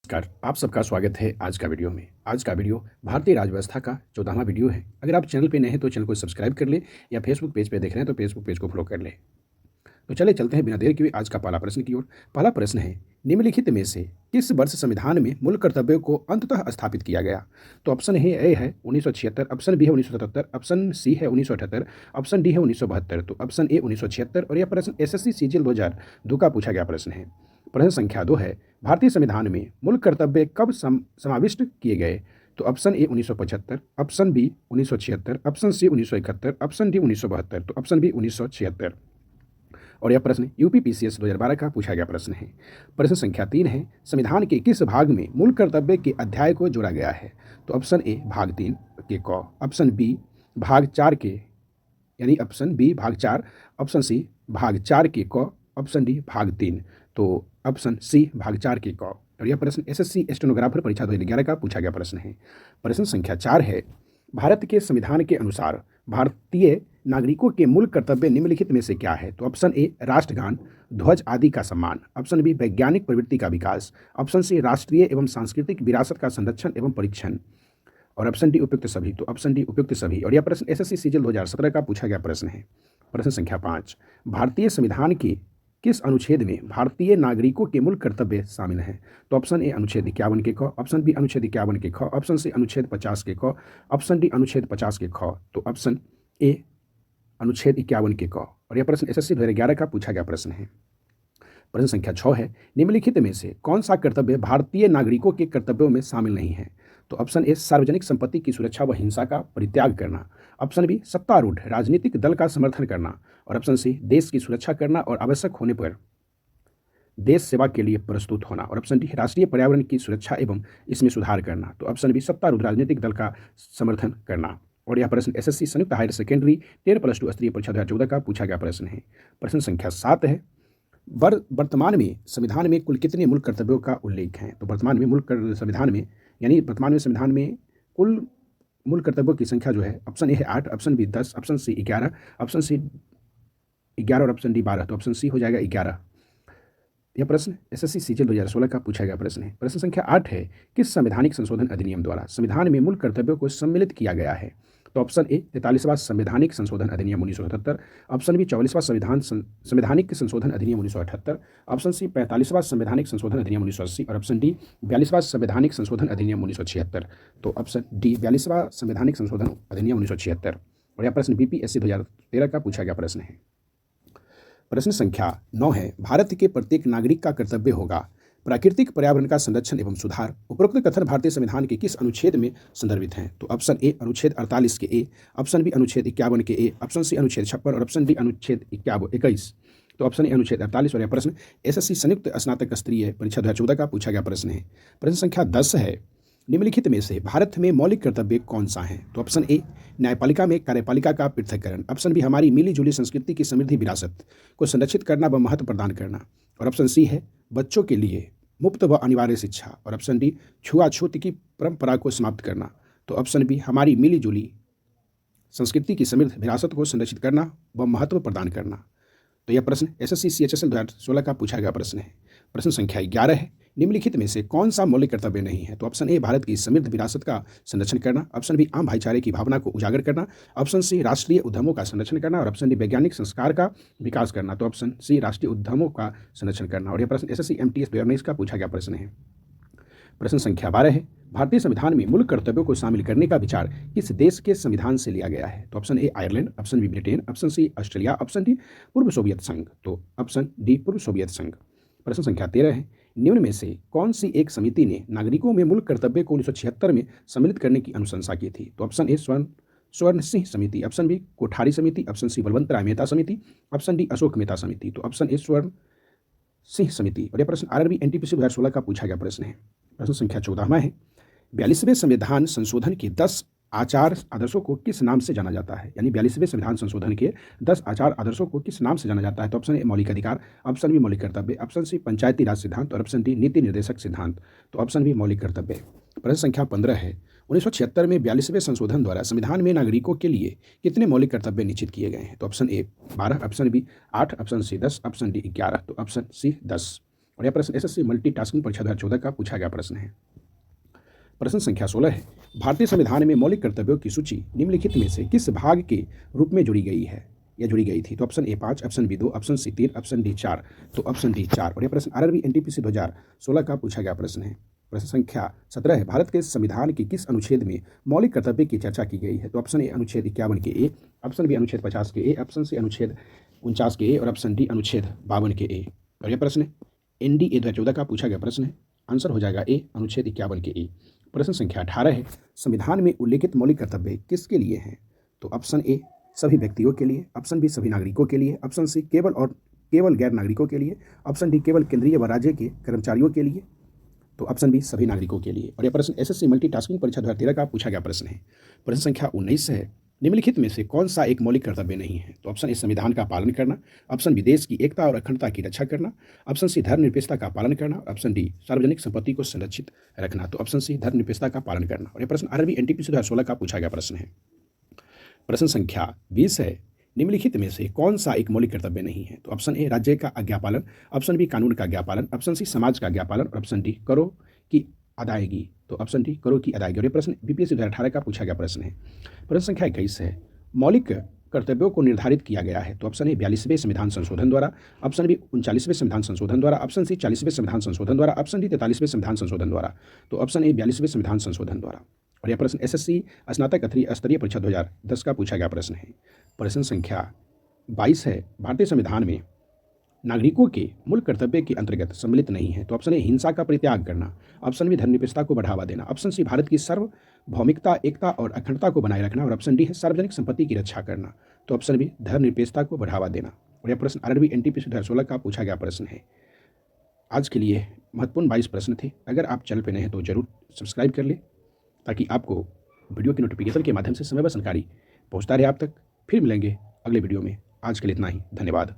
नमस्कार, आप सबका स्वागत है आज का वीडियो में। आज का वीडियो भारतीय राज्य का 14वां वीडियो है। अगर आप चैनल पे नए हैं तो चैनल को सब्सक्राइब कर लें या फेसबुक पेज पे देख रहे हैं तो फेसबुक पेज को फॉलो कर लें। तो चले चलते हैं बिना देर किए आज का पहला प्रश्न की ओर। पहला प्रश्न है, निम्नलिखित में से किस वर्ष संविधान में मूल कर्तव्यों को अंततः स्थापित किया गया? तो ऑप्शन ए है 1976, ऑप्शन बी है 1977, ऑप्शन सी है 1978, ऑप्शन डी है 1972। तो ऑप्शन ए 1976 और यह प्रश्न एसएससी सीजीएल 2002 का पूछा गया प्रश्न है। प्रश्न संख्या 2 है, भारतीय संविधान में मूल कर्तव्य कब समाविष्ट किए गए? तो option A 1975, option B 1976, option C 1971, option D 1972। तो ऑप्शन बी 1976 और यह प्रश्न यूपीपीसीएस 2012 का पूछा गया प्रश्न है। प्रश्न संख्या 3 है, संविधान के किस भाग में मूल कर्तव्य के अध्याय को जोड़ा गया है? तो ऑप्शन ए भाग 3 के क, ऑप्शन बी भाग 4 के यानी ऑप्शन बी भाग 4, ऑप्शन सी भाग 4 के क, ऑप्शन डी भाग 3। तो ऑप्शन सी भाग 4 के क। और यह प्रश्न एसएससी स्टेनोग्राफर परीक्षा 2011 का पूछा गया प्रश्न है। प्रश्न संख्या 4 है, भारत के संविधान के अनुसार भारतीय नागरिकों के मूल कर्तव्य निम्नलिखित में से क्या है? तो ऑप्शन ए राष्ट्रगान, ध्वज आदि का सम्मान, ऑप्शन बी वैज्ञानिक प्रवृत्ति का विकास, ऑप्शन सी राष्ट्रीय एवं सांस्कृतिक विरासत का संरक्षण एवं परीक्षण और ऑप्शन डी उपयुक्त सभी। तो ऑप्शन डी उपयुक्त सभी और यह प्रश्न एसएससी सीजीएल 2017 का पूछा गया प्रश्न है। प्रश्न संख्या 5, भारतीय संविधान के किस अनुच्छेद में भारतीय नागरिकों के मूल कर्तव्य शामिल हैं? तो ऑप्शन ए अनुच्छेद 51 के ख, ऑप्शन बी अनुच्छेद 51 के ख, ऑप्शन सी अनुच्छेद 50 के क, ऑप्शन डी अनुच्छेद 50 के ख। तो ऑप्शन ए अनुच्छेद 51 के क और यह प्रश्न एसएससी 2011 का पूछा गया प्रश्न है। प्रश्न संख्या 6 है, निम्नलिखित में से कौन सा कर्तव्य भारतीय नागरिकों के कर्तव्यों में शामिल नहीं है? तो ऑप्शन ए सार्वजनिक संपत्ति की सुरक्षा व हिंसा का परित्याग करना, ऑप्शन बी सत्तारूढ़ राजनीतिक दल का समर्थन करना और ऑप्शन सी देश की सुरक्षा करना और आवश्यक होने पर देश सेवा के लिए प्रस्तुत होना और ऑप्शन डी राष्ट्रीय पर्यावरण की सुरक्षा एवं इसमें सुधार करना। तो ऑप्शन बी सत्तारूढ़ राजनीतिक दल का समर्थन करना और यह प्रश्न एसएससी संयुक्त हायर सेकेंडरी 10+2 स्तरीय परीक्षा 2014 का पूछा गया प्रश्न है। प्रश्न संख्या 7 है, वर्तमान में संविधान में कुल कितने मूल कर्तव्यों का उल्लेख है? तो वर्तमान में संविधान में कुल मूल कर्तव्यों की संख्या जो है ऑप्शन ए है 8, option B 10, option C 11, option C 11 और ऑप्शन डी 12। तो ऑप्शन सी हो जाएगा 11। यह प्रश्न एसएससी सीजीएल 2016 का पूछा गया प्रश्न है। प्रश्न संख्या 8 है, किस संवैधानिक संशोधन अधिनियम द्वारा संविधान में मूल कर्तव्यों को सम्मिलित किया गया है? तो ऑप्शन ए 43वां संवैधानिक संशोधन अधिनियम 1977, ऑप्शन बी 44वां संवैधानिक संशोधन अधिनियम 1978, ऑप्शन सी 45वां संवैधानिक संशोधन अधिनियम 1980 और ऑप्शन डी 42वां संवैधानिक संशोधन अधिनियम 1976। तो ऑप्शन डी 42वां संवैधानिक संशोधन अधिनियम 1976 और यह प्रश्न बीपीएससी 2013 का पूछा गया प्रश्न है। प्रश्न संख्या 9 है, भारत के प्रत्येक नागरिक का कर्तव्य होगा प्राकृतिक पर्यावरण का संरक्षण एवं सुधार। उपरोक्त कथन भारतीय संविधान के किस अनुच्छेद में संदर्भित हैं? तो ऑप्शन ए अनुच्छेद 48 के ए, ऑप्शन बी अनुच्छेद 51 के ए, ऑप्शन सी अनुच्छेद 56 और ऑप्शन डी अनुच्छेद 21। तो ऑप्शन ए अनुच्छेद 48 और यह प्रश्न एसएससी संयुक्त स्नातक स्तरीय परीक्षा 2014 का पूछा गया प्रश्न है। प्रश्न संख्या 10 है, निम्नलिखित में से भारत में मौलिक कर्तव्य कौन सा है? तो ऑप्शन ए न्यायपालिका में कार्यपालिका का पृथक्करण, ऑप्शन बी हमारी मिली जुली संस्कृति की समृद्धि विरासत को संरक्षित करना व महत्व प्रदान करना और ऑप्शन सी है बच्चों के लिए मुफ्त व अनिवार्य शिक्षा और ऑप्शन डी छुआछूत की परंपरा को समाप्त करना। तो ऑप्शन बी हमारी मिली जुली संस्कृति की समृद्ध विरासत को संरक्षित करना व महत्व प्रदान करना। तो यह प्रश्न एसएससी सीएचएसएल 2016 का पूछा गया प्रश्न है। प्रश्न संख्या 11 है, निम्नलिखित में से कौन सा मौलिक कर्तव्य नहीं है? तो ऑप्शन ए भारत की समृद्ध विरासत का संरक्षण करना, ऑप्शन बी आम भाईचारे की भावना को उजागर करना, ऑप्शन सी राष्ट्रीय उद्यमों का संरक्षण करना और ऑप्शन डी वैज्ञानिक संस्कार का विकास करना। तो ऑप्शन सी राष्ट्रीय उद्यमों का संरक्षण करना और यह प्रश्न एसएससी एमटीएस 2019 का पूछा गया प्रश्न है। प्रश्न संख्या 12 है, भारतीय संविधान में मूल कर्तव्यों को शामिल करने का विचार किस देश के संविधान से लिया गया है? तो option A Ireland, option B Britain, option C Australia, option D पूर्व सोवियत संघ। तो ऑप्शन डी पूर्व सोवियत संघ। प्रश्न संख्या 13 है, निम्न में से कौन सी एक समिति ने नागरिकों में मूल कर्तव्य को 1976 में सम्मिलित करने की अनुशंसा की थी? तो ऑप्शन ए स्वर्ण सिंह समिति, ऑप्शन बी कोठारी समिति, ऑप्शन सी बलवंत राय मेहता समिति, ऑप्शन डी अशोक मेहता समिति। तो ऑप्शन ए स्वर्ण सिंह समिति और यह प्रश्न आरआरबी एनटीपीसी 2016 का पूछा गया प्रश्न है। प्रश्न संख्या 14वां है, 42वें संविधान संशोधन के 10 आचार आदर्शों को किस नाम से जाना जाता है? यानी 42वें संविधान संशोधन के 10 आचार आदर्शों को किस नाम से जाना जाता है? तो ऑप्शन ए मौलिक अधिकार, ऑप्शन बी मौलिक कर्तव्य, ऑप्शन सी पंचायती राज सिद्धांत और ऑप्शन डी नीति निर्देशक सिद्धांत। तो ऑप्शन बी मौलिक कर्तव्य। प्रश्न संख्या 15 है, 1976 में 42वें संशोधन द्वारा संविधान में नागरिकों के लिए कितने मौलिक कर्तव्य निश्चित किए गए हैं? तो option A 12, option B 8, option C 10, option D 11। तो ऑप्शन सी 10 और यह प्रश्न एसएससी मल्टीटास्किंग परीक्षा 2014 का पूछा गया प्रश्न है। प्रश्न संख्या 16 है, भारतीय संविधान में मौलिक कर्तव्यों की सूची निम्नलिखित में से किस भाग के रूप में जुड़ी गई है या जुड़ी गई थी? तो option A 5, option B 2, option C 3, option D 4। तो ऑप्शन डी 4। और यह प्रश्न आरआरबी एनटीपीसी 2016 का पूछा गया प्रश्न है। प्रश्न संख्या 17 है, भारत के संविधान के किस अनुच्छेद में मौलिक कर्तव्य की चर्चा की गई है? तो ऑप्शन ए अनुच्छेद 51 के ए, ऑप्शन बी अनुच्छेद 50 के ए, ऑप्शन सी अनुच्छेद 49 के ए और ऑप्शन डी अनुच्छेद 52 के ए। और यह प्रश्न एनडीए 2014 का पूछा गया प्रश्न है। आंसर हो जाएगा ए अनुच्छेद 51 के ए। प्रश्न संख्या 18 है, संविधान में उल्लेखित मौलिक कर्तव्य किसके लिए हैं? तो ऑप्शन ए सभी व्यक्तियों के लिए, ऑप्शन बी सभी नागरिकों के लिए, ऑप्शन सी केवल गैर नागरिकों के लिए, ऑप्शन डी केवल केंद्रीय व राज्य के कर्मचारियों के लिए, तो ऑप्शन बी सभी नागरिकों के लिए। और यह प्रश्न एसएससी मल्टीटास्किंग परीक्षा 2013 का पूछा गया प्रश्न है। प्रश्न संख्या 19 है, निम्नलिखित में से कौन सा एक मौलिक कर्तव्य नहीं है? तो ऑप्शन ए संविधान का पालन करना, ऑप्शन बी देश की एकता और अखंडता की रक्षा करना, ऑप्शन सी धर्मनिरपेक्षता का पालन करना, ऑप्शन डी सार्वजनिक संपत्ति को संरक्षित रखना। तो ऑप्शन सी धर्मनिरपेक्षता का पालन करना। और यह प्रश्न आरआरबी एनटीपीसी 2016 का पूछा गया प्रश्न है। प्रश्न संख्या 20 है, निम्नलिखित में से कौन सा एक मौलिक कर्तव्य नहीं है? तो ऑप्शन ए राज्य का आज्ञापालन, ऑप्शन बी कानून का आज्ञापालन, ऑप्शन सी समाज का आज्ञापालन और ऑप्शन डी करों की अदायगी। तो ऑप्शन डी करों की अदायगी। और ये प्रश्न बीपीएससी 2018 का पूछा गया प्रश्न है। प्रश्न संख्या 21 है, मौलिक कर्तव्यों को निर्धारित किया गया है। तो ऑप्शन ए 42वें संविधान संशोधन द्वारा, ऑप्शन बी 39वें संविधान संशोधन द्वारा, ऑप्शन सी 40वें संविधान संशोधन द्वारा, ऑप्शन डी 43वें संविधान संशोधन द्वारा। तो ऑप्शन ए 42वें संविधान संशोधन द्वारा। और यह प्रश्न एसएससी स्नातक स्तरीय परीक्षा 2010 का पूछा गया प्रश्न है। प्रश्न संख्या 22 है, भारतीय संविधान में नागरिकों के मूल कर्तव्य के अंतर्गत सम्मिलित नहीं है। तो ऑप्शन ए हिंसा का परित्याग करना, ऑप्शन बी धर्मनिरपेक्षता को बढ़ावा देना, ऑप्शन सी भारत की सार्वभौमिकता, एकता और अखंडता को बनाए रखना और ऑप्शन डी है सार्वजनिक संपत्ति की रक्षा करना। तो ऑप्शन बी धर्मनिरपेक्षता को बढ़ावा देना। और यह प्रश्न आरआरबी एनटीपीसी 2016 का पूछा गया प्रश्न है। आज के लिए महत्वपूर्ण 22 प्रश्न थे। अगर आप चैनल पर नए हैं तो जरूर सब्सक्राइब कर ले ताकि आपको वीडियो की नोटिफिकेशन के माध्यम से समय पर जानकारी पहुँचता रहे आप तक। फिर मिलेंगे अगले वीडियो में। आज के लिए इतना ही, धन्यवाद।